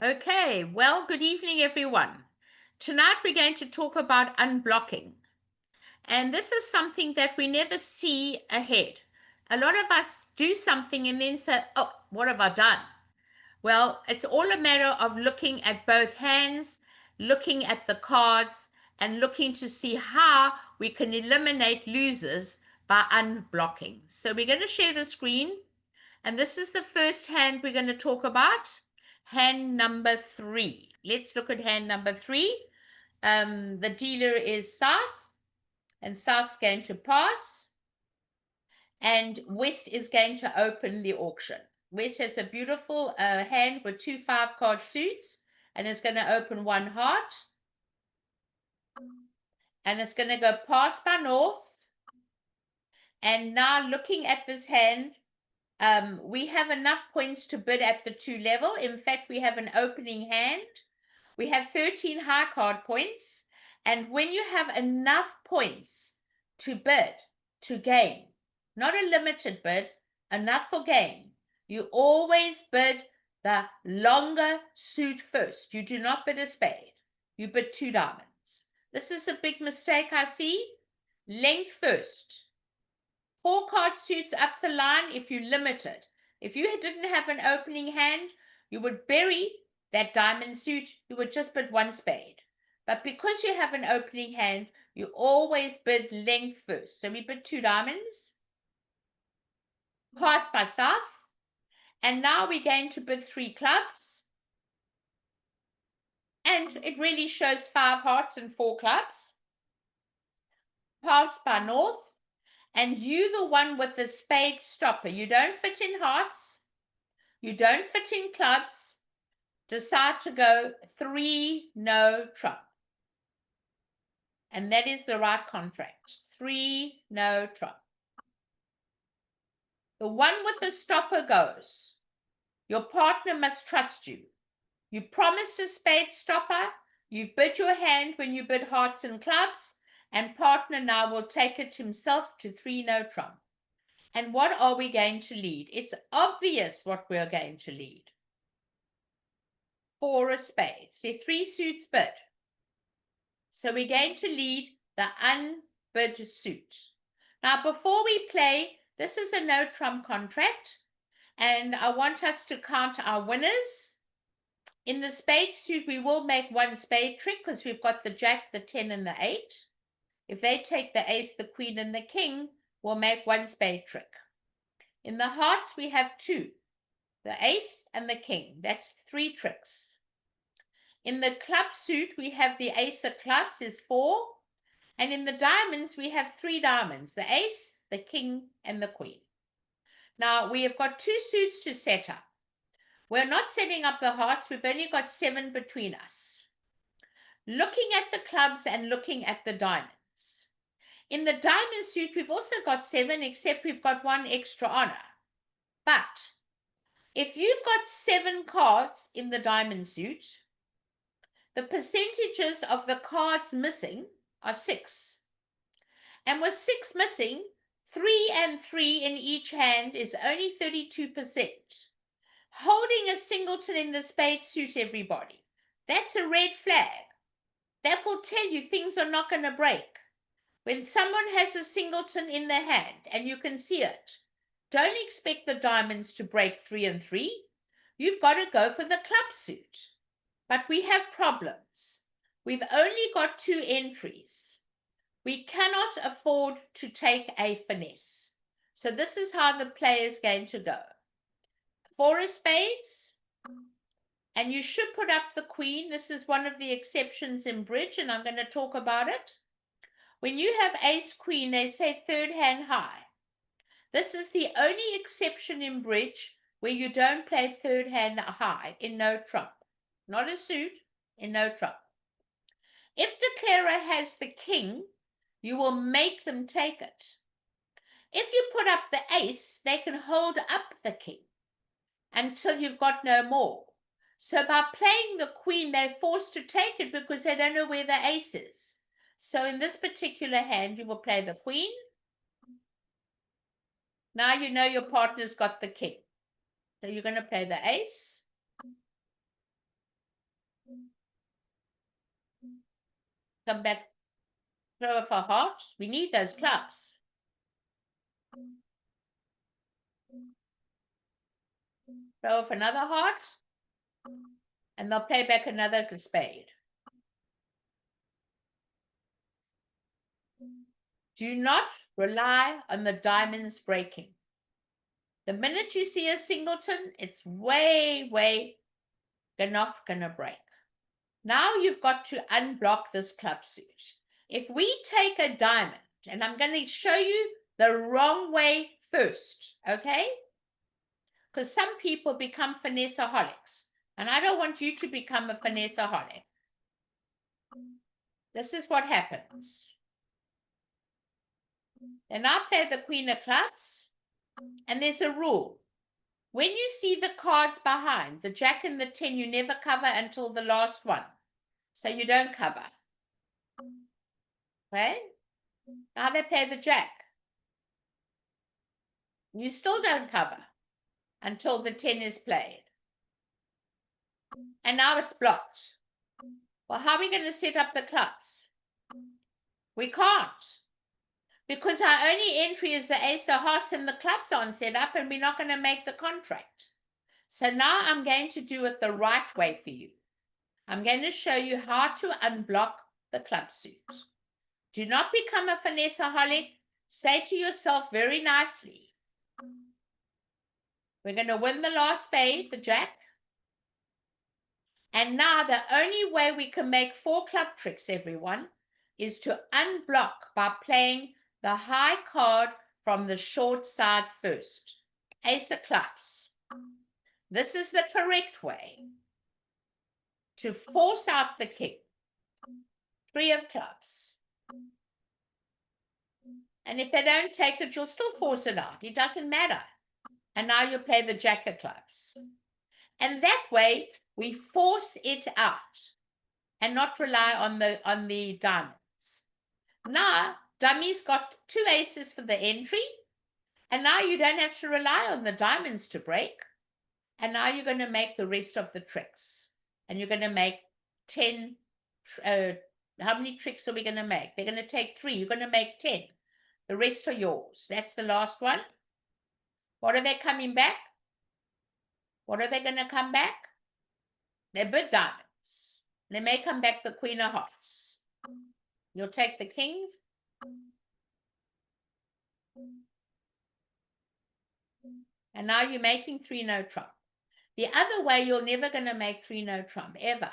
Okay, well, good evening, everyone. Tonight we're going to talk about unblocking. And this is something that we never see ahead. A lot of us do something and then say, oh, what have I done? Well, it's all a matter of looking at both hands, looking at the cards, and looking to see how we can eliminate losers by unblocking. So we're going to share the screen. And this is the first hand we're going to talk about. Hand number 3. Let's look at hand number 3. The dealer is South, and South's going to pass, and West is going to open the auction. West has a beautiful hand with 2 5-card suits, and it's going to open 1 heart, and it's going to go past by North. And now looking at this hand, we have enough points to bid at the 2 level. In fact, we have an opening hand. We have 13 high card points. And when you have enough points to bid, to gain, not a limited bid, enough for gain, you always bid the longer suit first. You do not bid a spade. You bid 2 diamonds. This is a big mistake I see. Length first. 4-card suits up the line if you limited. If you didn't have an opening hand, you would bury that diamond suit. You would just bid 1 spade. But because you have an opening hand, you always bid length first. So we bid 2 diamonds. Pass by South. And now we're going to bid 3 clubs. And it really shows 5 hearts and 4 clubs. Pass by North. And you, the one with the spade stopper, you don't fit in hearts, you don't fit in clubs, decide to go 3 no trump. And that is the right contract. 3 no trump. The one with the stopper goes. Your partner must trust you. You promised a spade stopper, you've bid your hand when you bid hearts and clubs, and partner now will take it himself to 3 no trump. And what are we going to lead? It's obvious what we're going to lead. 4 of spades. See, 3 suits bid. So we're going to lead the unbid suit. Now, before we play, this is a no trump contract. And I want us to count our winners. In the spade suit, we will make 1 spade trick because we've got the jack, the 10, and the 8. If they take the ace, the queen, and the king, we'll make 1 spade trick. In the hearts, we have 2, the ace and the king. That's 3 tricks. In the club suit, we have the ace of clubs is 4. And in the diamonds, we have 3 diamonds, the ace, the king, and the queen. Now, we have got 2 suits to set up. We're not setting up the hearts. We've only got 7 between us. Looking at the clubs and looking at the diamonds. In the diamond suit, we've also got 7, except we've got 1 extra honor. But if you've got 7 cards in the diamond suit, the percentages of the cards missing are 6. And with 6 missing, 3 and 3 in each hand is only 32%. Holding a singleton in the spade suit, everybody, that's a red flag. That will tell you things are not going to break. When someone has a singleton in their hand and you can see it, don't expect the diamonds to break 3 and 3. You've got to go for the club suit. But we have problems. We've only got 2 entries. We cannot afford to take a finesse. So this is how the play is going to go. 4 of spades. And you should put up the queen. This is one of the exceptions in bridge, and I'm going to talk about it. When you have ace queen, they say 3rd hand high. This is the only exception in bridge where you don't play 3rd hand high in no trump. Not a suit, in no trump. If declarer has the king, you will make them take it. If you put up the ace, they can hold up the king until you've got no more. So by playing the queen, they're forced to take it because they don't know where the ace is. So in this particular hand, you will play the queen. Now you know your partner's got the king. So you're going to play the ace. Come back, throw up a heart. We need those clubs. Throw off another heart. And they'll play back another spade. Do not rely on the diamonds breaking. The minute you see a singleton, it's way not gonna break. Now you've got to unblock this club suit. If we take a diamond, and I'm going to show you the wrong way first, okay? Because some people become finesse-aholics, and I don't want you to become a finesse-aholic. This is what happens. And I play the queen of clubs, and there's a rule. When you see the cards behind, the jack and the 10, you never cover until the last one. So you don't cover. Okay? Now they play the jack. You still don't cover until the 10 is played. And now it's blocked. Well, how are we going to set up the clubs? We can't. Because our only entry is the ace of hearts and the clubs aren't set up, and we're not going to make the contract. So now I'm going to do it the right way for you. I'm going to show you how to unblock the club suit. Do not become a finesse-aholic. Say to yourself very nicely, we're going to win the last spade, the jack. And now the only way we can make 4 club tricks, everyone, is to unblock by playing the high card from the short side first. Ace of clubs. This is the correct way to force out the king. 3 of clubs. And if they don't take it, you'll still force it out. It doesn't matter. And now you play the jack of clubs. And that way, we force it out and not rely on the diamonds. Now, dummy's got 2 aces for the entry. And now you don't have to rely on the diamonds to break. And now you're going to make the rest of the tricks. And you're going to make 10. How many tricks are we going to make? They're going to take 3. You're going to make 10. The rest are yours. That's the last one. What are they coming back? What are they going to come back? They're big diamonds. They may come back the queen of hearts. You'll take the king. And now you're making 3 no trump. The other way, you're never going to make 3 no trump, ever.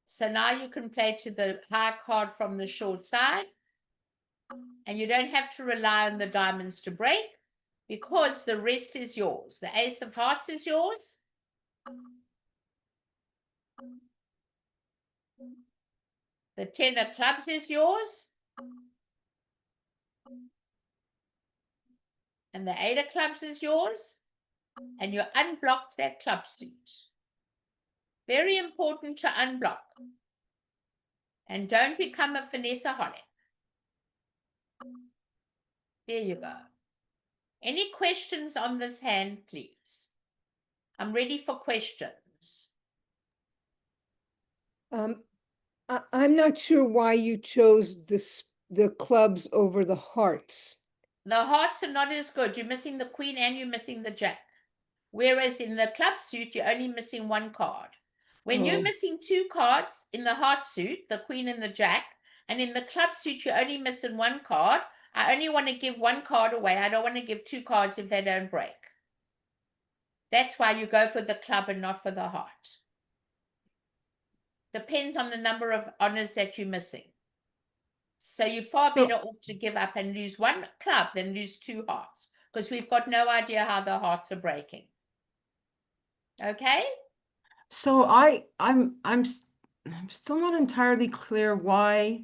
So now you can play to the high card from the short side. And you don't have to rely on the diamonds to break, because the rest is yours. The ace of hearts is yours. The 10 of clubs is yours. And the 8 of clubs is yours. And you unblock that club suit. Very important to unblock. And don't become a finesse-aholic. There you go. Any questions on this hand, please? I'm ready for questions. I'm not sure why you chose the clubs over the hearts. The hearts are not as good. You're missing the queen and you're missing the jack. Whereas in the club suit, you're only missing 1 card. When you're missing 2 cards in the heart suit, the queen and the jack, and in the club suit, you're only missing 1 card. I only want to give 1 card away. I don't want to give 2 cards if they don't break. That's why you go for the club and not for the heart. Depends on the number of honors that you're missing. So you're far better off to give up and lose 1 club than lose 2 hearts, because we've got no idea how the hearts are breaking. Okay? So I'm still not entirely clear why.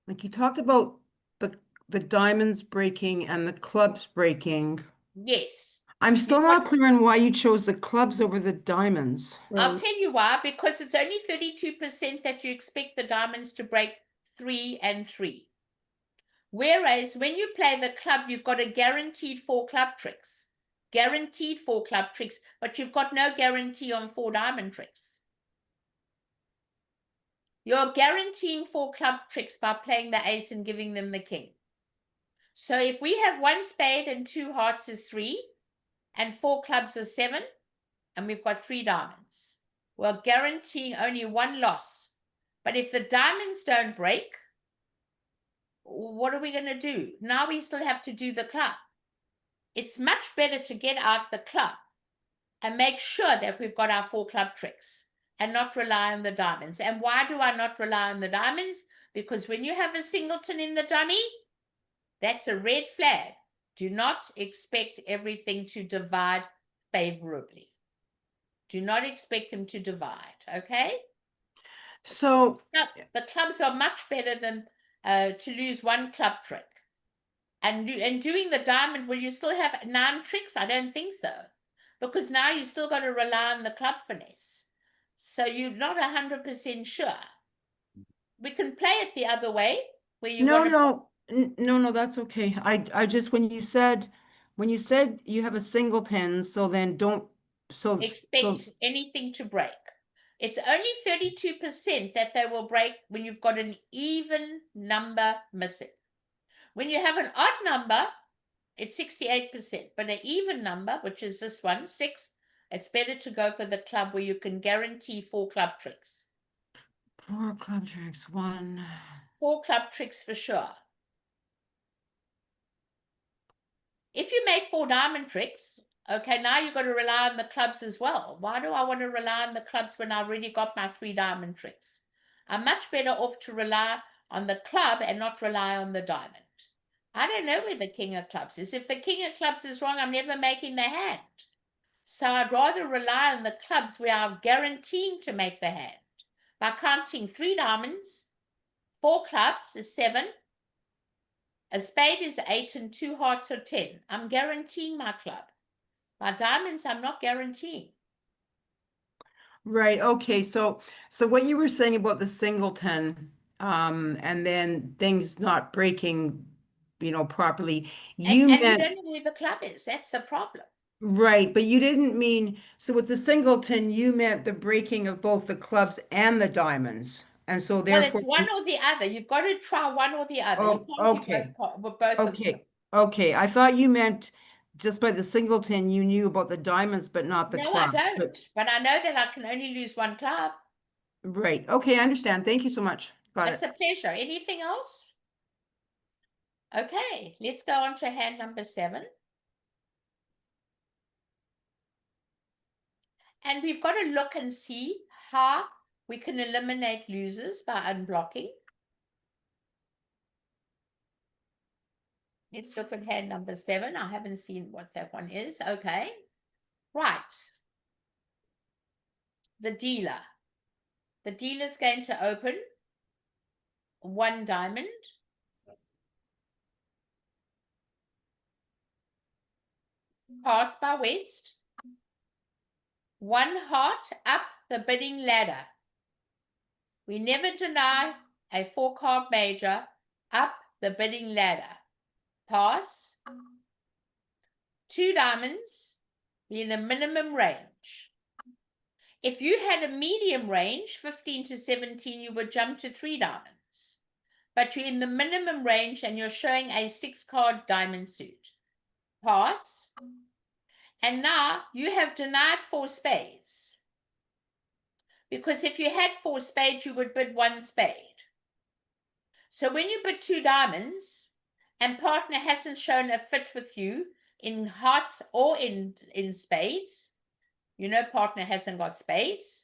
Like, you talked about the diamonds breaking and the clubs breaking. Yes. I'm still not clear on why you chose the clubs over the diamonds. I'll tell you why. Because it's only 32% that you expect the diamonds to break 3 and 3. Whereas when you play the club, you've got a guaranteed 4 club tricks. Guaranteed 4 club tricks, but you've got no guarantee on 4 diamond tricks. You're guaranteeing 4 club tricks by playing the ace and giving them the king. So if we have 1 spade and 2 hearts is 3, and 4 clubs is 7, and we've got 3 diamonds, we're guaranteeing only 1 loss. But if the diamonds don't break, what are we going to do? Now we still have to do the club. It's much better to get out the club and make sure that we've got our 4 club tricks and not rely on the diamonds. And why do I not rely on the diamonds? Because when you have a singleton in the dummy, that's a red flag. Do not expect everything to divide favorably. Do not expect them to divide, okay? So, The clubs are much better than to lose 1 club trick. And doing the diamond, will you still have 9 tricks? I don't think so. Because now you still got to rely on the club finesse. So you're not 100% sure. We can play it the other way, where you no, that's okay. I just, when you said you have a singleton, so then don't, expect anything to break. It's only 32% that they will break when you've got an even number missing. When you have an odd number, it's 68%, but an even number, which is this one, 6, it's better to go for the club where you can guarantee 4 club tricks. 4 club tricks, 1. 4 club tricks for sure. If you make 4 diamond tricks, okay, now you've got to rely on the clubs as well. Why do I want to rely on the clubs when I've already got my 3 diamond tricks? I'm much better off to rely on the club and not rely on the diamond. I don't know where the king of clubs is. If the king of clubs is wrong, I'm never making the hand. So I'd rather rely on the clubs where I'm guaranteeing to make the hand. By counting 3 diamonds, 4 clubs is 7, a spade is 8, and 2 hearts are 10. I'm guaranteeing my club. My diamonds, I'm not guaranteeing. Right. Okay. So what you were saying about the singleton, and then things not breaking, properly, you And you meant, don't know where the club is. That's the problem. right, but you didn't mean, so with the singleton, you meant the breaking of both the clubs and the diamonds. And so Well, it's therefore, one or the other. You've got to try one or the other. You oh, can't okay. do both of them. Okay. I thought you meant just by the singleton, you knew about the diamonds, but not the No, club. I don't. But I know that I can only lose 1 club. Right. Okay, I understand. Thank you so much. Got It's it. a pleasure. Anything else? Okay, let's go on to hand number 7. And we've got to look and see how we can eliminate losers by unblocking. Let's look at hand number 7. I haven't seen what that one is. Okay. Right. The dealer. The dealer's going to open 1 diamond. Pass by west. 1 heart up the bidding ladder. We never deny a 4-card major up the bidding ladder. Pass. 2 diamonds. Be in a minimum range. If you had a medium range, 15 to 17, you would jump to 3 diamonds. But you're in the minimum range and you're showing a 6-card diamond suit. Pass. And now you have denied 4 spades. Because if you had 4 spades, you would bid 1 spade. So when you bid 2 diamonds and partner hasn't shown a fit with you in hearts or in spades, partner hasn't got spades,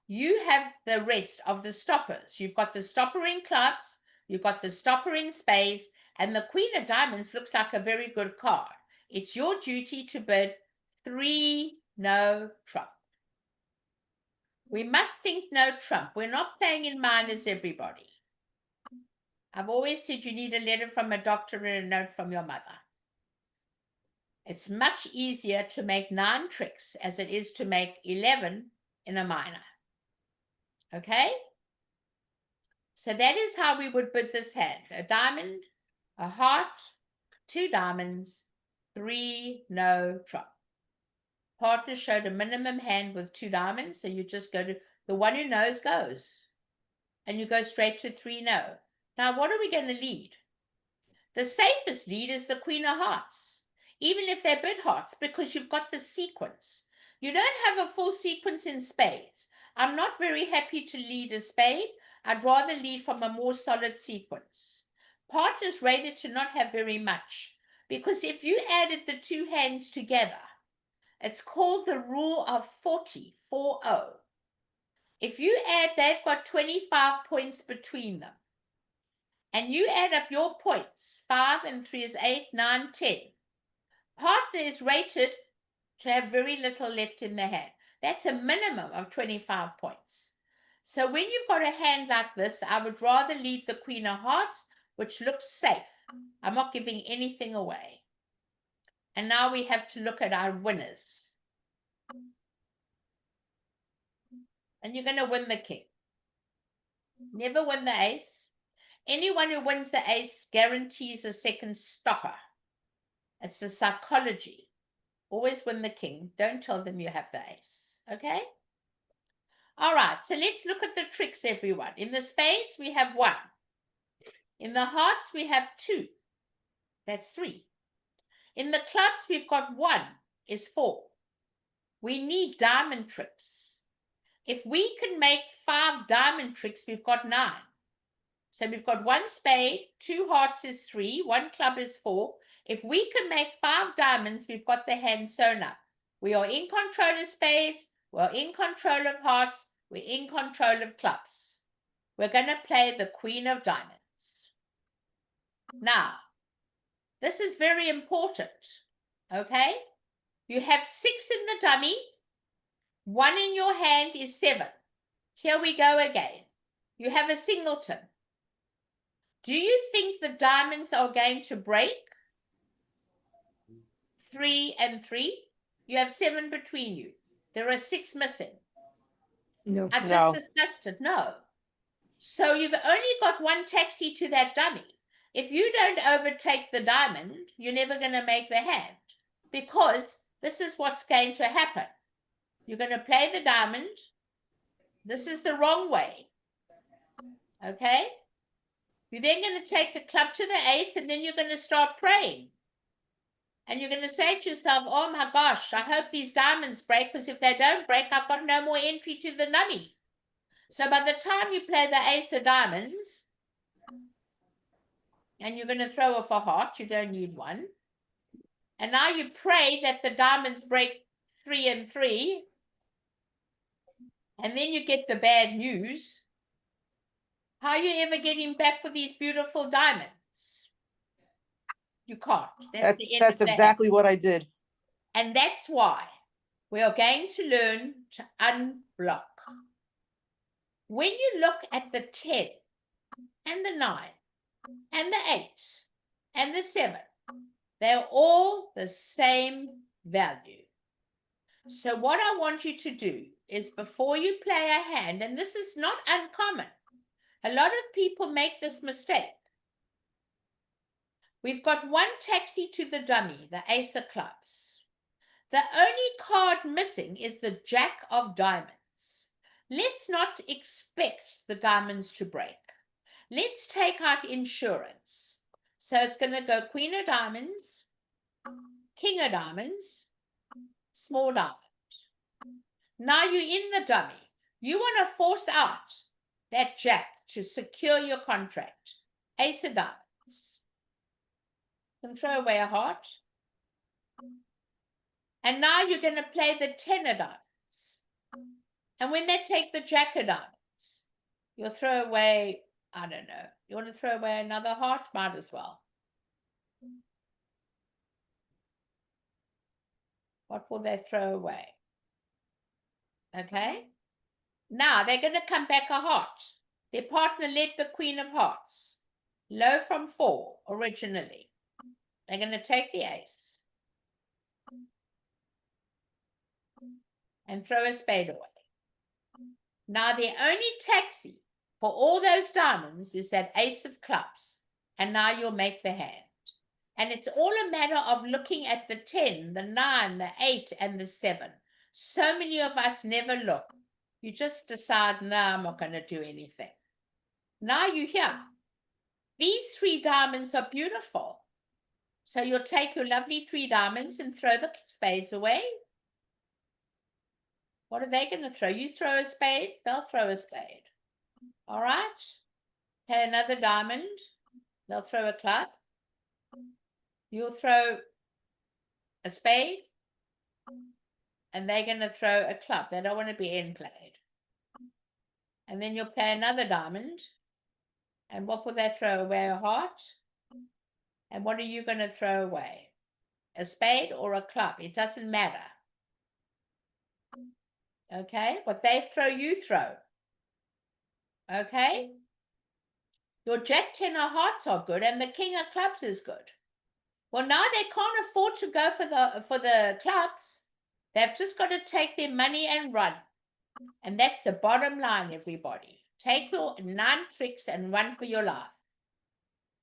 you have the rest of the stoppers. You've got the stopper in clubs, you've got the stopper in spades, and the queen of diamonds looks like a very good card. It's your duty to bid 3 no trump. We must think no trump. We're not playing in minors, everybody. I've always said you need a letter from a doctor and a note from your mother. It's much easier to make 9 tricks as it is to make 11 in a minor. Okay? So that is how we would bid this hand. A diamond, a heart, 2 diamonds, 3 no trump. Partner showed a minimum hand with 2 diamonds, so you just go to the one who knows goes. and you go straight to 3, no. Now, what are we going to lead? The safest lead is the Queen of Hearts, even if they're bid hearts, because you've got the sequence. You don't have a full sequence in spades. I'm not very happy to lead a spade. I'd rather lead from a more solid sequence. Partners rated to not have very much, because if you added the two hands together, it's called the rule of 40, 4-0. If you add, they've got 25 points between them. And you add up your points, 5 and 3 is 8, 9, 10. Partner is rated to have very little left in the hand. That's a minimum of 25 points. So when you've got a hand like this, I would rather leave the Queen of Hearts, which looks safe. I'm not giving anything away. And now we have to look at our winners. And you're going to win the king. Never win the ace. Anyone who wins the ace guarantees a second stopper. It's the psychology. Always win the king. Don't tell them you have the ace. Okay? All right. So let's look at the tricks, everyone. In the spades, we have 1. In the hearts, we have 2. That's 3. In the clubs, we've got 1 is 4. We need diamond tricks. If we can make 5 diamond tricks, we've got 9. So we've got 1 spade, 2 hearts is 3, 1 club is 4. If we can make 5 diamonds, we've got the hand sewn up. We are in control of spades, we're in control of hearts, we're in control of clubs. We're going to play the Queen of Diamonds. Now, this is very important, okay? You have 6 in the dummy, 1 in your hand is 7. Here we go again. You have a singleton. Do you think the diamonds are going to break? 3 and 3. You have 7 between you. There are 6 missing. No. I just discussed it. No. So you've only got 1 taxi to that dummy. If you don't overtake the diamond, you're never going to make the hand, because this is what's going to happen. You're going to play the diamond. This is the wrong way. Okay? You're then going to take the club to the ace, and then you're going to start praying. And you're going to say to yourself, oh my gosh, I hope these diamonds break, because if they don't break, I've got no more entry to the dummy. So by the time you play the ace of diamonds, and you're going to throw off a heart, you don't need 1. And now you pray that the diamonds break 3 and 3. And then you get the bad news. How are you ever getting back for these beautiful diamonds? You can't. That's the end That's of the exactly hand. what I did. And that's why we are going to learn to unblock. When you look at the 10 and the 9 and the 8 and the 7, they're all the same value. So what I want you to do is, before you play a hand, and this is not uncommon, a lot of people make this mistake. We've got 1 taxi to the dummy, the ace of clubs. The only card missing is the jack of diamonds. Let's not expect the diamonds to break. Let's take out insurance. So it's going to go Queen of Diamonds, King of Diamonds, small diamond. Now you're in the dummy. You want to force out that jack to secure your contract. Ace of diamonds. You can throw away a heart. And now you're going to play the 10 of diamonds. And when they take the jack of diamonds, you'll throw away, I don't know, you want to throw away another heart? Might as well. What will they throw away? Okay. Now they're going to come back a heart. Their partner led the Queen of Hearts. Low from 4 originally. They're going to take the ace and throw a spade away. Now the only taxi for all those diamonds is that ace of clubs. And now you'll make the hand. And it's all a matter of looking at the 10, the 9, the 8, and the 7. So many of us never look. You just decide, no, I'm not going to do anything. Now you hear. These 3 diamonds are beautiful. So you'll take your lovely 3 diamonds and throw the spades away. What are they going to throw? You throw a spade, they'll throw a spade. All right. Okay, another diamond. They'll throw a club. You'll throw a spade. And they're going to throw a club. They don't want to be end played. And then you'll play another diamond. And what will they throw away? A heart. And what are you going to throw away? A spade or a club? It doesn't matter. Okay? What they throw, you throw. Okay? Your Jack 10 of hearts are good and the King of clubs is good. Well, now they can't afford to go for the clubs. They've just got to take their money and run. And that's the bottom line, everybody. Take your 9 tricks and run for your life.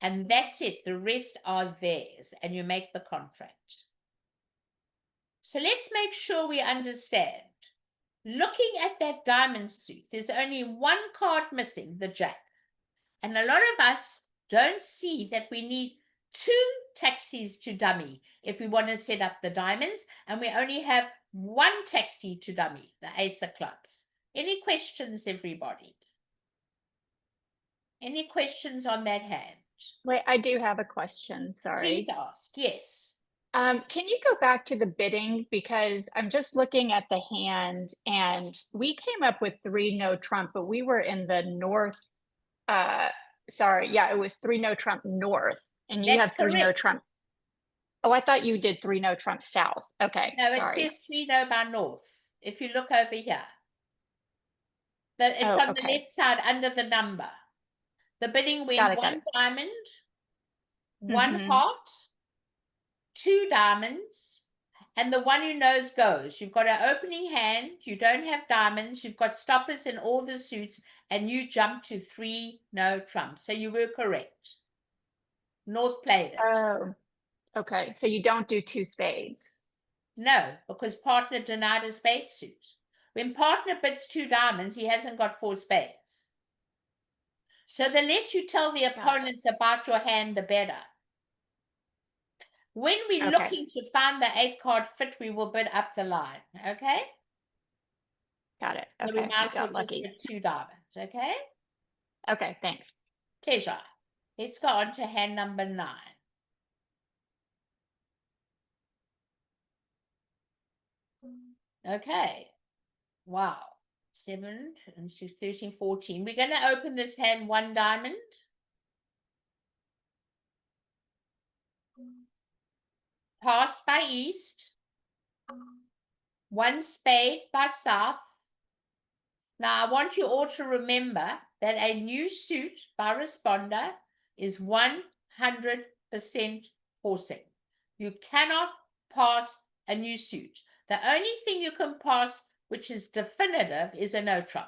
And that's it. The rest are theirs. And you make the contract. So let's make sure we understand. Looking at that diamond suit, there's only 1 card missing, the Jack. And a lot of us don't see that we need 2 taxis to dummy if we want to set up the diamonds. And we only have 1 taxi to dummy, the Ace of clubs. Any questions, everybody? Any questions on that hand? Wait, I do have a question. Sorry. Please ask. Yes. Can you go back to the bidding? Because I'm just looking at the hand and we came up with 3 no trump, but we were in the north. Sorry. Yeah, it was 3 no trump north and you That's have 3 no correct. trump. Oh, I thought you did 3 no trump south. Okay. No, sorry. it says 3 no by north. If you look over here, it's on the left side under the number. The bidding went Got it, 1 diamond, 1 heart, 2 diamonds, and the one who knows goes. You've got an opening hand, you don't have diamonds, you've got stoppers in all the suits, and you jump to 3 no trump. So you were correct. North played it. Oh, okay. So you don't do 2 spades. No, because partner denied a spade suit. When partner bids 2 diamonds, he hasn't got 4 spades. So the less you tell the opponents about your hand, the better. When we're looking to find the 8 card fit, we will bid up the line. Okay? Got it. So Okay. we might as well Got just lucky. bid 2 diamonds. Okay? Okay. Thanks. Pleasure. Let's go on to hand number 9. Okay. Wow. 7 and 6, 13, 14. We're going to open this hand 1 diamond. Pass by east. 1 spade by south. Now, I want you all to remember that a new suit by responder is 100% forcing. You cannot pass a new suit. The only thing you can pass, which is definitive, is a no trump.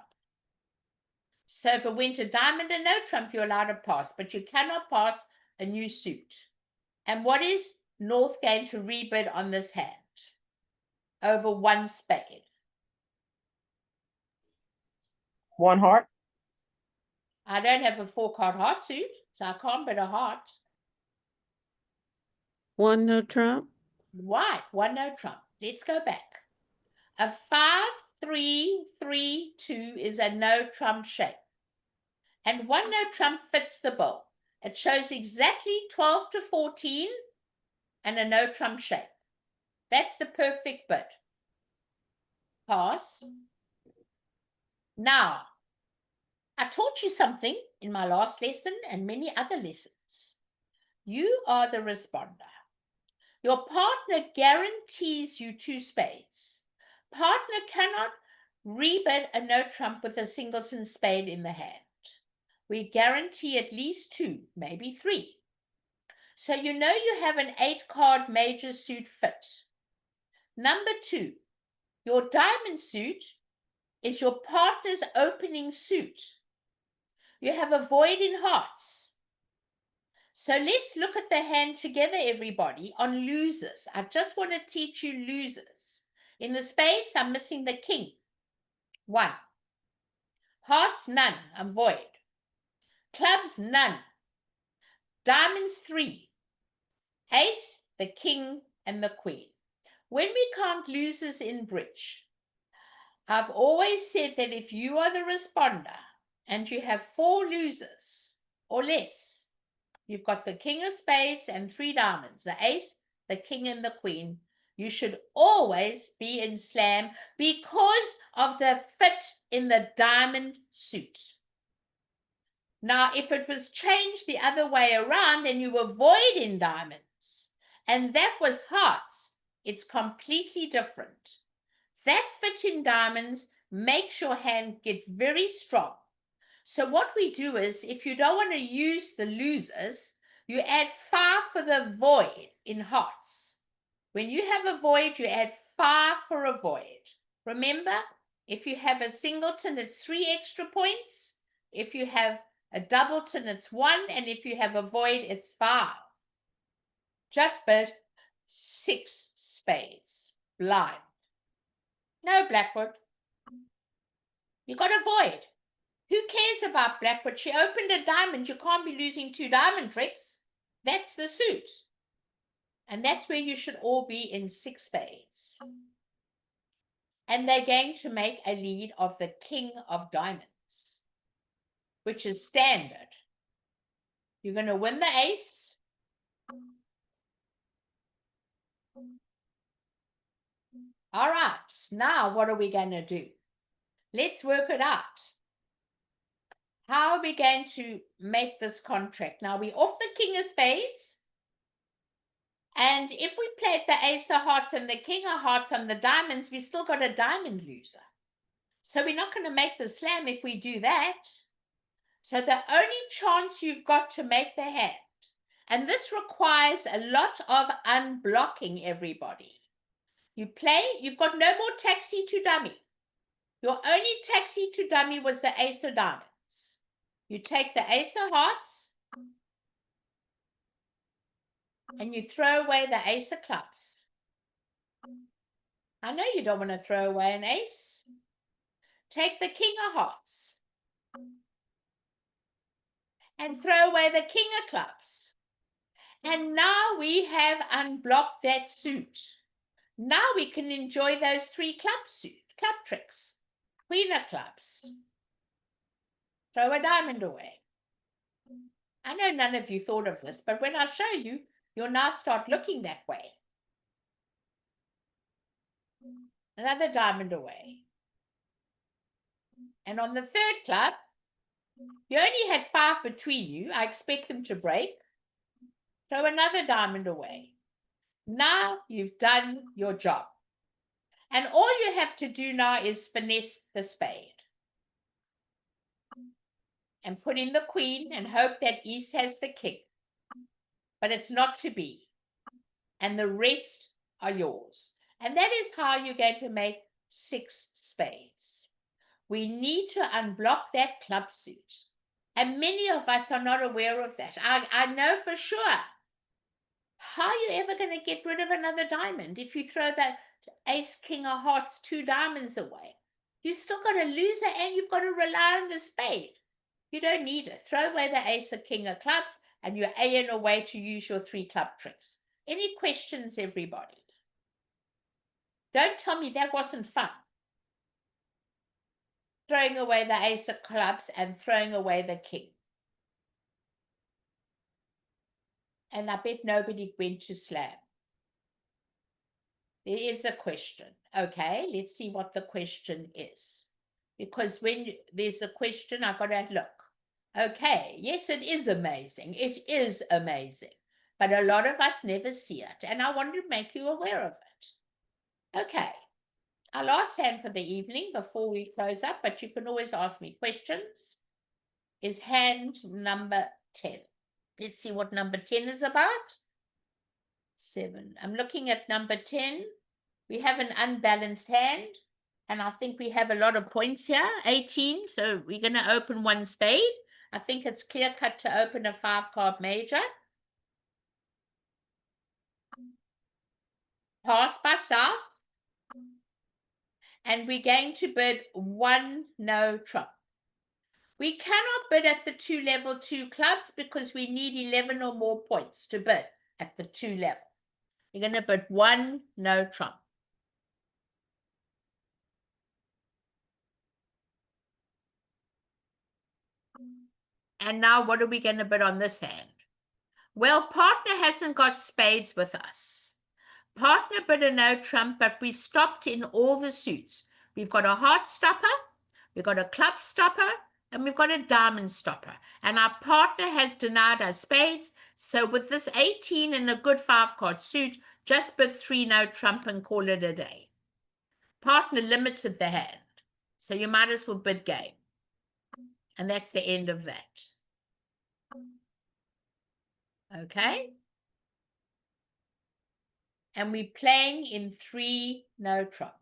So if it went a diamond and no trump, you're allowed to pass, but you cannot pass a new suit. And what is North going to rebid on this hand? Over 1 spade. 1 heart. I don't have a 4 card heart suit, so I can't bid a heart. 1 no trump. Right, 1 no trump. Let's go back. A 5, 3, 3, 2 is a no trump shape. And 1 no trump fits the bill. It shows exactly 12 to 14 and a no trump shape. That's the perfect bid. Pass. Now, I taught you something in my last lesson and many other lessons. You are the responder. Your partner guarantees you 2 spades. Partner cannot rebid a no trump with a singleton spade in the hand. We guarantee at least 2, maybe 3. So you know you have an 8 card major suit fit. Number 2, your diamond suit is your partner's opening suit. You have a void in hearts. So let's look at the hand together, everybody, on losers. I just want to teach you losers. In the spades, I'm missing the king. 1. Hearts, none. I'm void. Clubs, none. Diamonds, 3. Ace, the king, and the queen. When we count losers in bridge, I've always said that if you are the responder and you have 4 losers or less, you've got the king of spades and 3 diamonds, the ace, the king, and the queen. You should always be in slam because of the fit in the diamond suit. Now, if it was changed the other way around and you were void in diamonds, and that was hearts, it's completely different. That fit in diamonds makes your hand get very strong. So what we do is, if you don't want to use the losers, you add 5 for the void in hearts. When you have a void, you add 5 for a void. Remember, if you have a singleton, it's 3 extra points. If you have a doubleton, it's 1. And if you have a void, it's 5. Just but 6 spades. Blind. No Blackwood. You got a void. Who cares about Blackwood? She opened a diamond. You can't be losing 2 diamond tricks. That's the suit. And that's where you should all be in 6 spades. And they're going to make a lead of the king of diamonds, which is standard. You're going to win the ace. All right, now what are we going to do? Let's work it out. How are we going to make this contract? Now we're off the king of spades. And if we played the ace of hearts and the king of hearts on the diamonds, we still got a diamond loser. So we're not going to make the slam if we do that. So the only chance you've got to make the hand, and this requires a lot of unblocking, everybody. You play, you've got no more taxi to dummy. Your only taxi to dummy was the ace of diamonds. You take the ace of hearts and you throw away the ace of clubs. I know you don't want to throw away an ace. Take the king of hearts and throw away the king of clubs. And now we have unblocked that suit. Now we can enjoy those 3 club tricks. Queen of clubs. Throw a diamond away. I know none of you thought of this, but when I show you, you'll now start looking that way. Another diamond away. And on the 3rd club, you only had 5 between you. I expect them to break. Throw another diamond away. Now you've done your job. And all you have to do now is finesse the spade. And put in the queen and hope that East has the king. But it's not to be. And the rest are yours. And that is how you're going to make 6 spades. We need to unblock that club suit. And many of us are not aware of that. I know for sure. How are you ever going to get rid of another diamond if you throw that ace, king of hearts, 2 diamonds away? You still got a loser and you've got to rely on the spade. You don't need it. Throw away the ace or king of clubs and you're in a way to use your 3 club tricks. Any questions, everybody? Don't tell me that wasn't fun. Throwing away the ace of clubs and throwing away the king. And I bet nobody went to slam. There is a question. Okay, let's see what the question is. Because when there's a question, I've got to look. Okay, yes, it is amazing. It is amazing. But a lot of us never see it. And I want to make you aware of it. Okay. Our last hand for the evening before we close up, but you can always ask me questions, is hand number 10. Let's see what number 10 is about. 7. I'm looking at number 10. We have an unbalanced hand, and I think we have a lot of points here, 18. So we're going to open 1 spade. I think it's clear cut to open a 5-card major. Pass by south. And we're going to bid 1 no trump. We cannot bid at the 2 level 2 clubs because we need 11 or more points to bid at the 2 level. You're going to bid 1 no trump. And now what are we going to bid on this hand? Well, partner hasn't got spades with us. Partner bid a no trump, but we stopped in all the suits. We've got a heart stopper, we've got a club stopper, and we've got a diamond stopper. And our partner has denied us spades. So with this 18 and a good 5-card suit, just bid 3 no trump and call it a day. Partner limited the hand. So you might as well bid game. And that's the end of that. Okay? And we're playing in 3 no trump.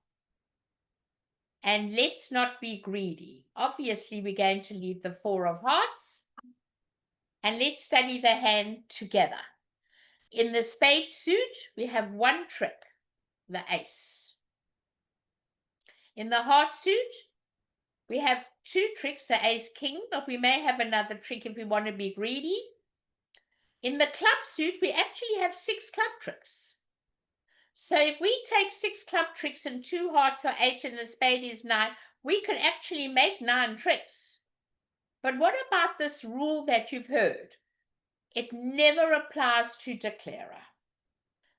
And let's not be greedy. Obviously, we're going to leave the 4 of hearts. And let's study the hand together. In the spade suit, we have 1 trick, the ace. In the heart suit, we have 2 tricks, the ace king, but we may have another trick if we want to be greedy. In the club suit, we actually have 6 club tricks. So if we take 6 club tricks and 2 hearts or 8 and a spade is 9, we could actually make 9 tricks. But what about this rule that you've heard? It never applies to declarer.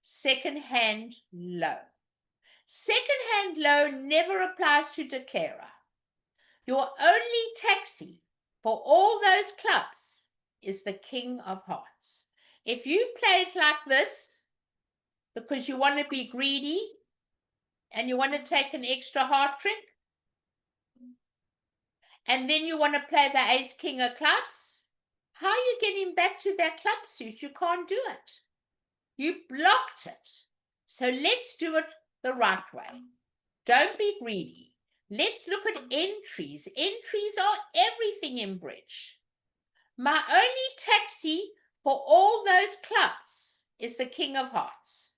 Second hand low. Second hand low never applies to declarer. Your only taxi for all those clubs is the king of hearts. If you play it like this, because you want to be greedy and you want to take an extra heart trick, and then you want to play the ace king of clubs, how are you getting back to that club suit? You can't do it. You blocked it. So let's do it the right way. Don't be greedy. Let's look at entries. Entries are everything in bridge. My only taxi for all those clubs is the king of hearts.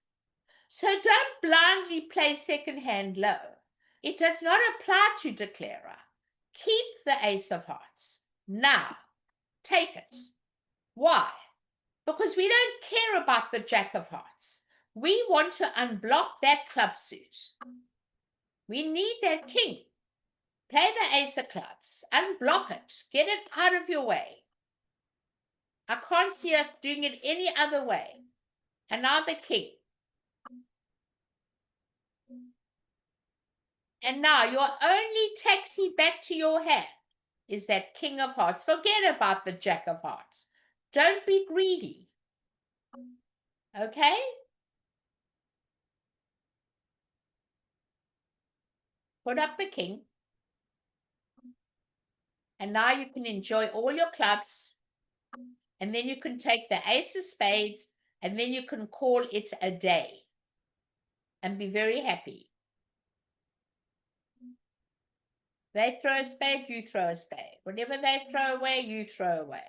So don't blindly play second hand low. It does not apply to declarer. Keep the ace of hearts. Now, take it. Why? Because we don't care about the jack of hearts. We want to unblock that club suit. We need that king. Play the ace of clubs. Unblock it. Get it out of your way. I can't see us doing it any other way. And now the king. And now your only taxi back to your hand is that king of hearts. Forget about the jack of hearts. Don't be greedy. Okay? Put up the king. And now you can enjoy all your clubs. And then you can take the ace of spades. And then you can call it a day. And be very happy. They throw a spade, you throw a spade. Whatever they throw away, you throw away.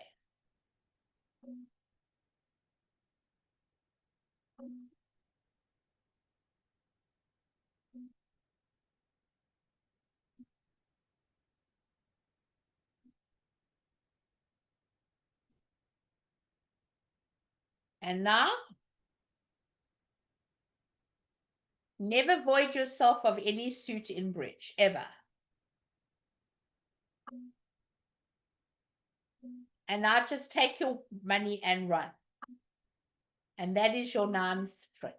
And now, never void yourself of any suit in bridge, ever. And now just take your money and run. And that is your 9th trick.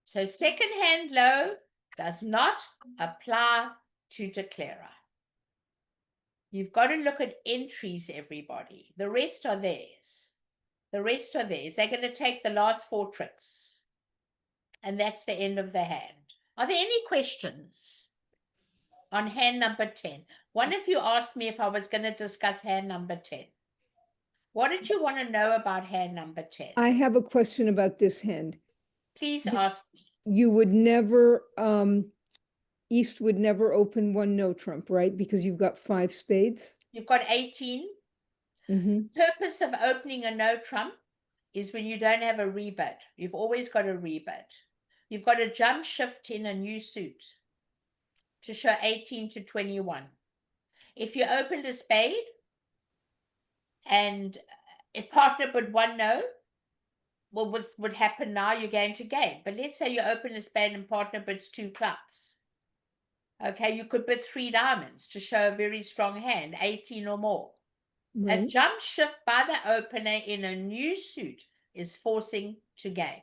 So second hand low does not apply to declarer. You've got to look at entries, everybody. The rest are theirs. The rest are theirs. They're going to take the last 4 tricks. And that's the end of the hand. Are there any questions on hand number 10? One of you asked me if I was going to discuss hand number 10. What did you want to know about hand number 10? I have a question about this hand. Please ask me. You would never, East would never open 1 no trump, right? Because you've got 5 spades. You've got 18. Mm-hmm. Purpose of opening a no trump is when you don't have a rebid. You've always got a rebid. You've got a jump shift in a new suit to show 18 to 21. If you opened a spade, And if partner but one no, well, what would happen now? You're going to game. But let's say you open a spade and partner bids 2 clubs. Okay, you could bid 3 diamonds to show a very strong hand, 18 or more. A Right. jump shift by the opener in a new suit is forcing to game.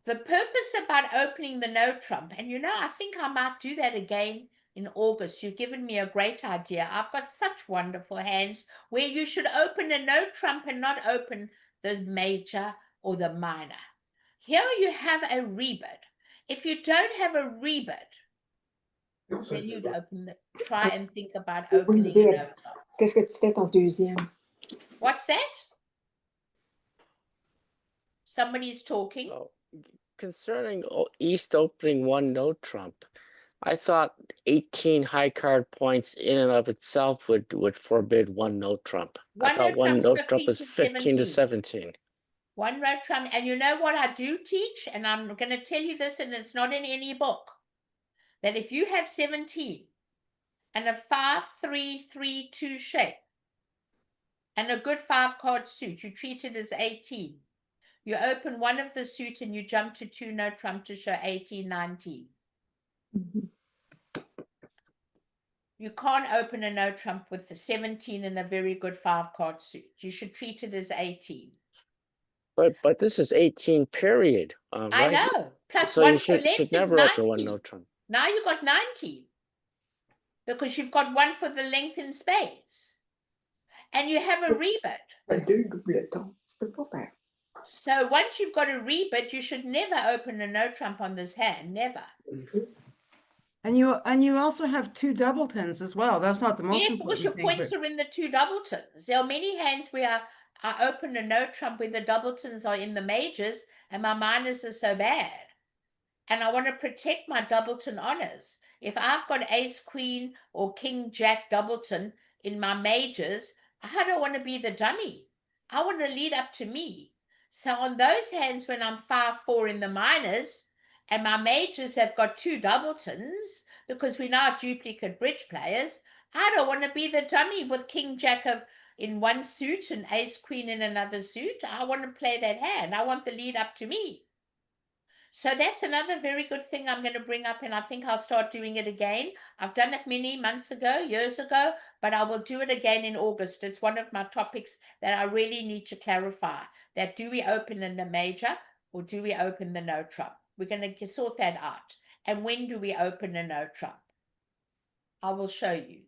The purpose about opening the no trump, and I think I might do that again in August. You've given me a great idea. I've got such wonderful hands where you should open a no trump and not open the major or the minor. Here you have a rebid. If you don't have a rebid, then you'd try and think about opening a no trump. Qu'est-ce que tu fais ton deuxième? What's that? Somebody's talking. Oh, concerning East opening one no trump, I thought 18 high card points in and of itself would forbid one no trump. I thought one no trump was 15 to 17. One no trump. And you know what I do teach? And I'm going to tell you this, and it's not in any book. That if you have 17 and a 5-3-3-2 shape and a good 5-card suit, you treat it as 18. You open one of the suit and you jump to 2 no trump to show 18, 19. You can't open a no trump with the 17 and a very good 5-card suit. You should treat it as 18. But this is 18 period. I right? know. Plus So one you for length should is never open one 19. no trump. Now you've got 19 because you've got one for the length in spades. And you have a rebid. So once you've got a rebid, you should never open a no trump on this hand. Never. And you also have 2 doubletons as well. That's not the most Yeah, because important your thing. points But are in the 2 doubletons. There are many hands where I open a no trump where the doubletons are in the majors and my minors are so bad. And I want to protect my doubleton honors. If I've got ace, queen, or king, jack, doubleton in my majors, I don't want to be the dummy. I want to lead up to me. So on those hands, when I'm 5-4 in the minors, and my majors have got 2 doubletons, because we're now duplicate bridge players, I don't want to be the dummy with king, jack in one suit and ace, queen in another suit. I want to play that hand. I want the lead up to me. So that's another very good thing I'm going to bring up, and I think I'll start doing it again. I've done it many months ago, years ago, but I will do it again in August. It's one of my topics that I really need to clarify, that do we open in the major or do we open the no trump? We're going to sort that out. And when do we open a no trump? I will show you.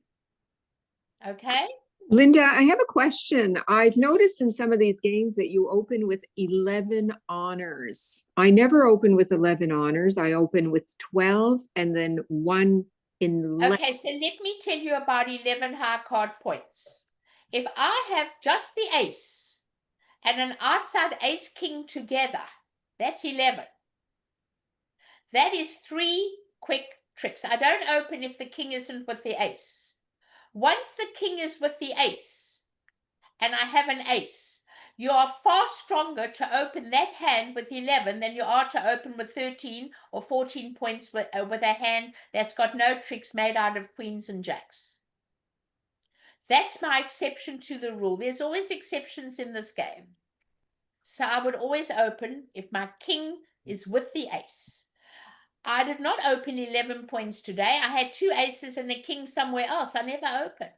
Okay? Linda, I have a question. I've noticed in some of these games that you open with 11 honors. I never open with 11 honors. I open with 12 and then 1 in left. Okay, so let me tell you about 11 high card points. If I have just the ace and an outside ace king together, that's 11. That is 3 quick tricks. I don't open if the king isn't with the ace. Once the king is with the ace and I have an ace, you are far stronger to open that hand with 11 than you are to open with 13 or 14 points with a hand that's got no tricks made out of queens and jacks. That's my exception to the rule. There's always exceptions in this game. So I would always open if my king is with the ace. I did not open 11 points today. I had 2 aces and a king somewhere else. I never opened.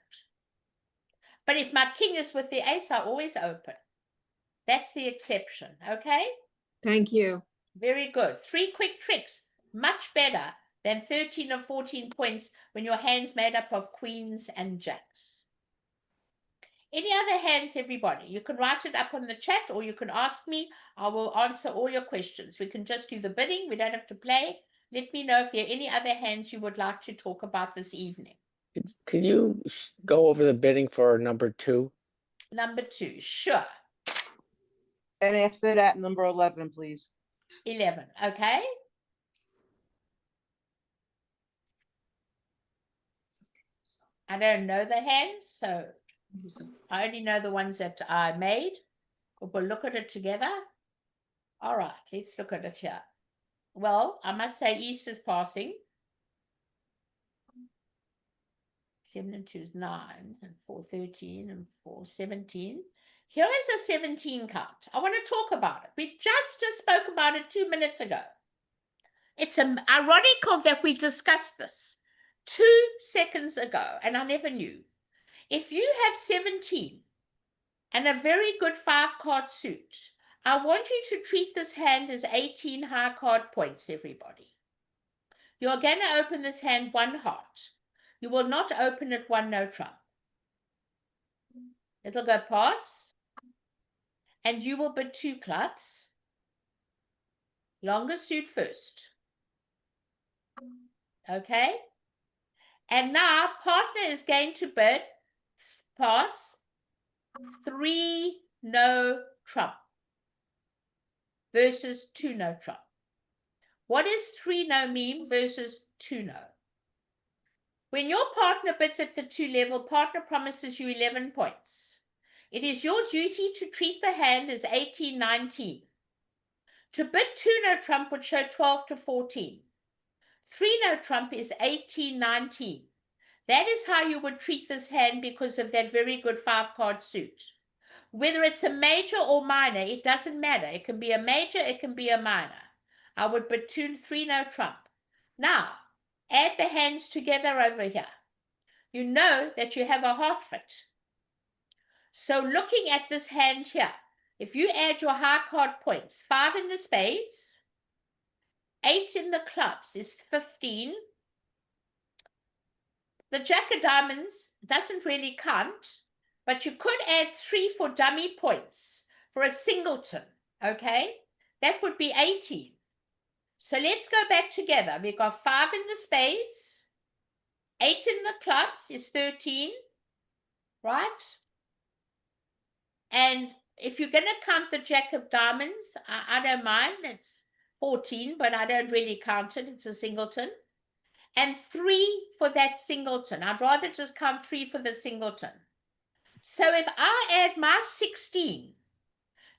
But if my king is with the ace, I always open. That's the exception, okay? Thank you. Very good. 3 quick tricks, much better than 13 or 14 points when your hand's made up of queens and jacks. Any other hands, everybody? You can write it up on the chat or you can ask me. I will answer all your questions. We can just do the bidding. We don't have to play. Let me know if there are any other hands you would like to talk about this evening. Could you go over the bidding for number 2? Number 2, sure. And after that, number 11, please. 11, okay? I don't know the hands, so I only know the ones that I made. We'll look at it together. All right, let's look at it here. Well, I must say East is passing. 7 and 2 is 9, and 4, 13, and 4, 17. Here is a 17 count. I want to talk about it. We just spoke about it 2 minutes ago. It's ironical that we discussed this 2 seconds ago, and I never knew. If you have 17 and a very good 5-card suit, I want you to treat this hand as 18 high card points, everybody. You're going to open this hand 1 heart. You will not open it 1 no trump. It'll go pass, and you will bid 2 clubs. Longer suit first. Okay? And now partner is going to bid pass 3 no trump versus 2 no trump. What does 3 no mean versus 2 no? When your partner bids at the 2 level, partner promises you 11 points. It is your duty to treat the hand as 18, 19. To bid 2 no trump would show 12 to 14. 3 no trump is 18, 19. That is how you would treat this hand because of that very good 5-card suit. Whether it's a major or minor, it doesn't matter. It can be a major, it can be a minor. I would bid 2, 3 no trump. Now, add the hands together over here. You know that you have a heart fit. So looking at this hand here, if you add your high card points, 5 in the spades, 8 in the clubs is 15. The jack of diamonds doesn't really count, but you could add 3 for dummy points for a singleton, okay? That would be 18. So let's go back together. We've got 5 in the spades, 8 in the clubs is 13, right? And if you're going to count the jack of diamonds, I don't mind. It's 14, but I don't really count it. It's a singleton. And 3 for that singleton. I'd rather just count 3 for the singleton. So if I add my 16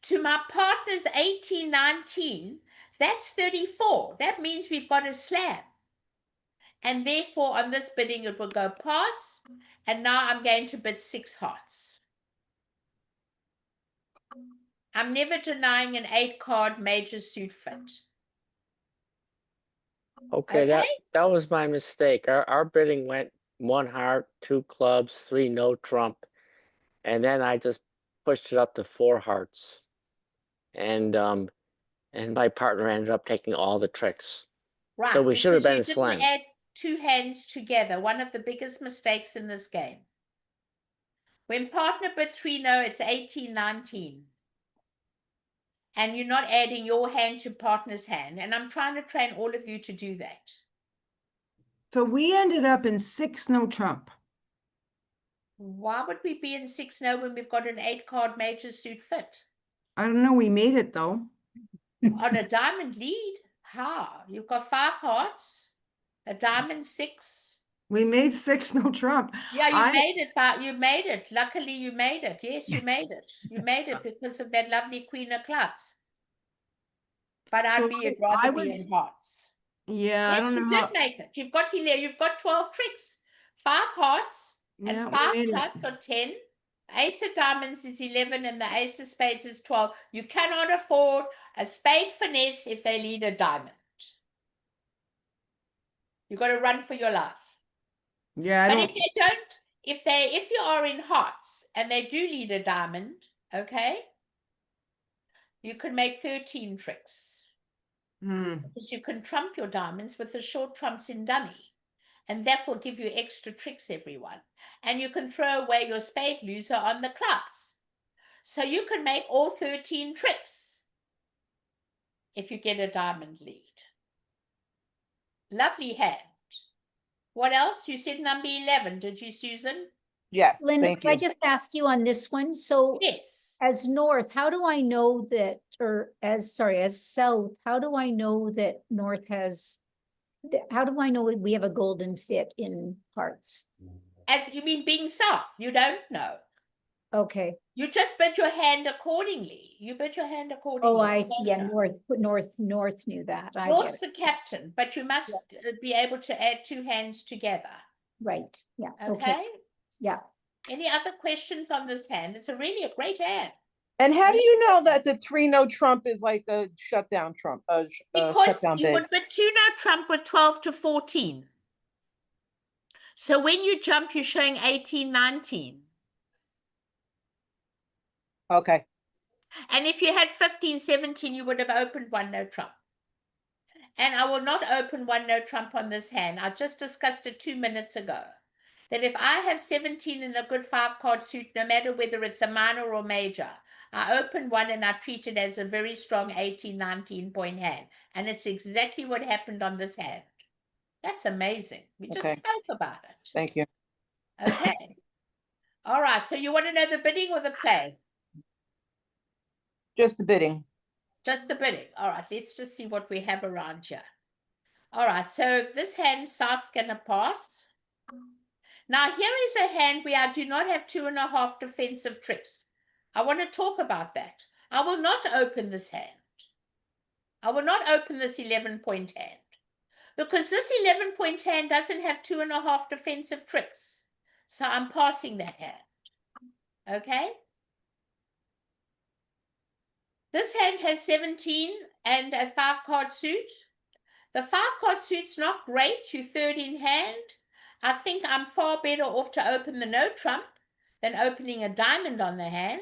to my partner's 18, 19, that's 34. That means we've got a slam. And therefore, on this bidding, it will go pass. And now I'm going to bid 6 hearts. I'm never denying an 8-card major suit fit. Okay, that was my mistake. Our bidding went 1 heart, 2 clubs, 3 no trump, and then I just pushed it up to 4 hearts, and my partner ended up taking all the tricks. Right. So we should have been because you slam. didn't add 2 hands together. One of the biggest mistakes in this game. When partner bid 3 no, it's 18, 19. And you're not adding your hand to partner's hand. And I'm trying to train all of you to do that. So we ended up in 6 no trump. Why would we be in 6 no when we've got an 8-card major suit fit? I don't know, we made it though. On a diamond lead? How? You've got 5 hearts, a diamond 6. We made 6 no trump. Yeah, you made it, but you made it. Luckily, you made it. Yes, you made it. You made it because of that lovely queen of clubs. But So I'd rather be in hearts. Yeah, Yes, I don't know you how. did make it. You've got 11, you've got 12 tricks. 5 hearts and Yeah, we 5 made it. clubs are 10. Ace of diamonds is 11 and the ace of spades is 12. You cannot afford a spade finesse if they lead a diamond. You've got to run for your life. Yeah, But if they don't, if you are in hearts and they do lead a diamond, okay, you can make 13 tricks. Because you can trump your diamonds with the short trumps in dummy. And that will give you extra tricks, everyone. And you can throw away your spade loser on the clubs. So you can make all 13 tricks if you get a diamond lead. Lovely hand. What else? You said number 11, did you, Susan? Yes, Linda, thank can I you. just ask you on this one? So Yes. as north, how do I know that, or as south, how do I know that north has, how do I know we have a golden fit in hearts? As you mean being south, you don't know. Okay. You just bid your hand accordingly. You bid your hand accordingly. Oh, I You see. don't Yeah, know. north knew that. I get North's it. the captain, but you must be able to add 2 hands together. right, yeah, okay, Okay? yeah. Any other questions on this hand? It's a really a great hand. And how do you know that the 3 no trump is like a shutdown trump, Because shutdown you bid? would bid 2 no trump with 12 to 14. So when you jump, you're showing 18, 19. Okay, And if you had 15, 17, you would have opened 1 no trump. And I will not open 1 no trump on this hand. I just discussed it 2 minutes ago. That if I have 17 in a good 5-card suit, no matter whether it's a minor or major, I open 1 and I treat it as a very strong 18, 19 point hand. And it's exactly what happened on this hand. That's amazing. We just Okay. spoke about it. thank you. Okay. All right. So you want to know the bidding or the play? Just the bidding. Just the bidding. All right. Let's just see what we have around here. All right. So this hand, South's going to pass. Now, here is a hand where I do not have 2.5 defensive tricks. I want to talk about that. I will not open this hand. I will not open this 11-point hand. Because this 11-point hand doesn't have 2.5 defensive tricks. So I'm passing that hand. Okay? This hand has 17 and a 5-card suit. The 5-card suit's not great. You're third in hand. I think I'm far better off to open the no trump than opening a diamond on the hand.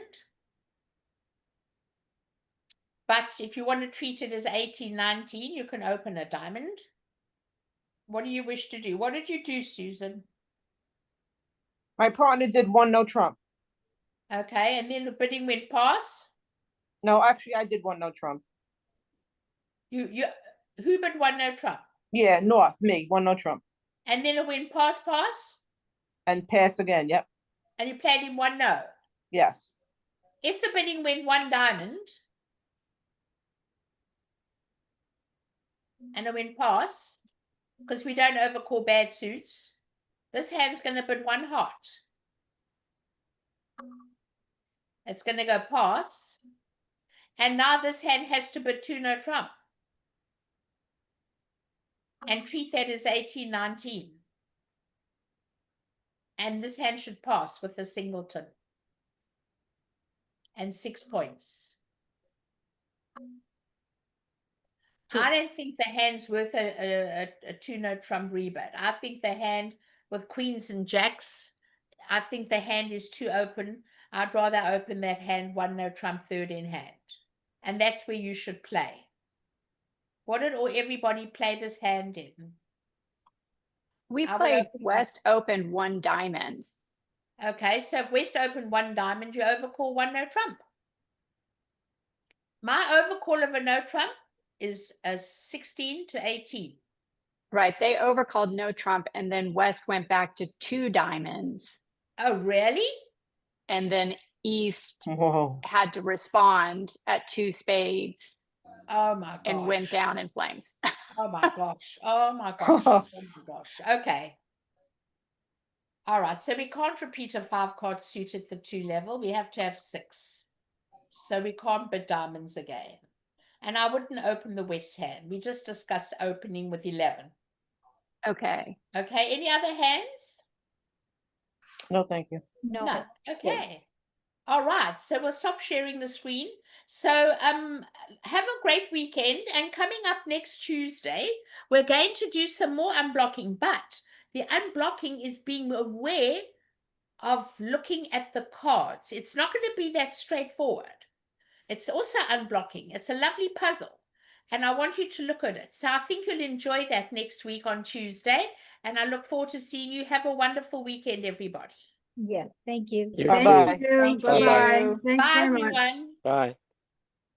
But if you want to treat it as 18, 19, you can open a diamond. What do you wish to do? What did you do, Susan? My partner did 1 no trump. Okay, and then the bidding went pass. No, actually, I did 1 no trump. Who bid 1 no trump? Yeah, North, me, 1 no trump. And then it went pass. And pass again, yep, And you played him 1 no. yes. If the bidding went 1 diamond, and it went pass, because we don't overcall bad suits, this hand's going to bid 1 heart. It's going to go pass. And now this hand has to bid 2 no trump. And treat that as 18, 19. And this hand should pass with a singleton. And 6 points. I don't think the hand's worth a 2 no trump rebid. I think the hand with queens and jacks, I think the hand is too open. I'd rather open that hand 1 no trump third in hand. And that's where you should play. What did everybody play this hand in? We I would played open West Open 1 diamond. Okay, so if West opened 1 diamond, you overcall 1 no trump. My overcall of a no trump is a 16 to 18. Right, they overcalled no trump, and then West went back to 2 diamonds, Oh, really? and then East Whoa. had to respond at 2 spades Oh my gosh. and went down in flames. Oh my gosh. Oh my gosh. Oh my gosh. Okay. All right. So we can't repeat a 5-card suit at the 2 level. We have to have 6. So we can't bid diamonds again. And I wouldn't open the West hand. We just discussed opening with 11. Okay. Okay. Any other hands? No, thank you. No, None. Okay. All right. So we'll stop sharing the screen. So have a great weekend. And coming up next Tuesday, we're going to do some more unblocking. But the unblocking is being aware of looking at the cards. It's not going to be that straightforward. It's also unblocking. It's a lovely puzzle. And I want you to look at it. So I think you'll enjoy that next week on Tuesday. And I look forward to seeing you. Have a wonderful weekend, everybody. yeah, thank you. You Bye-bye. too. Thank you. Thank Bye-bye. you. Thanks Bye, very much. everyone. Bye.